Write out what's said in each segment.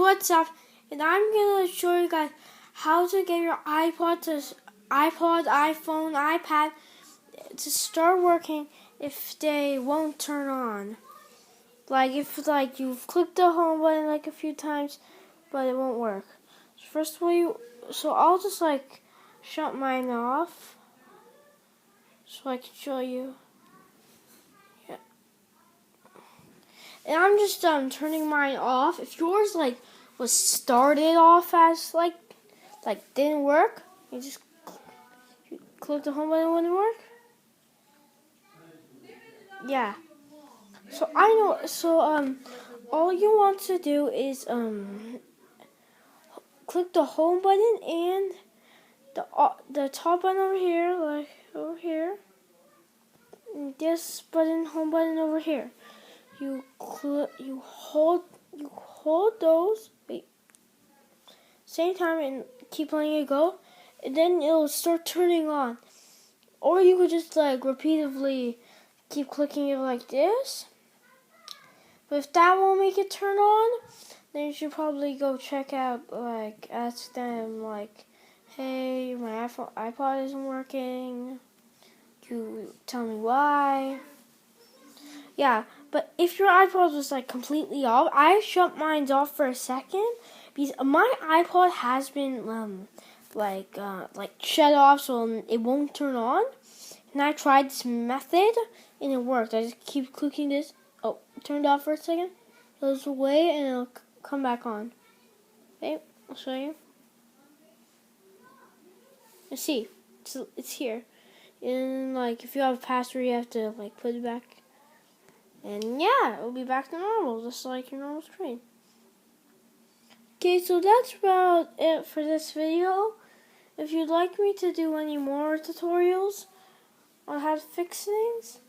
what's up? And I'm gonna show you guys how to get your iPod, iPhone, iPad to start working if they won't turn on. Like if you've clicked the home button a few times, but it won't work. First of all, I'll just shut mine off so I can show you. Yeah. And I'm just turning mine off. If yours was started off as didn't work, you just click the home button, wouldn't work. Yeah. So I know. So all you want to do is click the home button and the top button over here, over here. And this button, home button over here. You hold those. Wait. Same time and keep letting it go, and then it'll start turning on. Or you could just repeatedly keep clicking it like this. But if that won't make it turn on, then you should probably go check out, ask them, hey, my iPod isn't working. You tell me why. Yeah, but if your iPod was completely off, I shut mine off for a second because my iPod has been shut off so it won't turn on. And I tried this method and it worked. I just keep clicking this. Oh, turned off for a second. Goes away and it'll come back on. Okay, I'll show you. Let's see. It's here. And if you have a password, you have to put it back. And yeah, it'll be back to normal, just like your normal screen. Okay, so that's about it for this video. If you'd like me to do any more tutorials on how to fix things,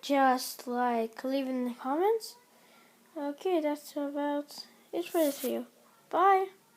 just leave it in the comments. Okay, that's about it for this video. Bye.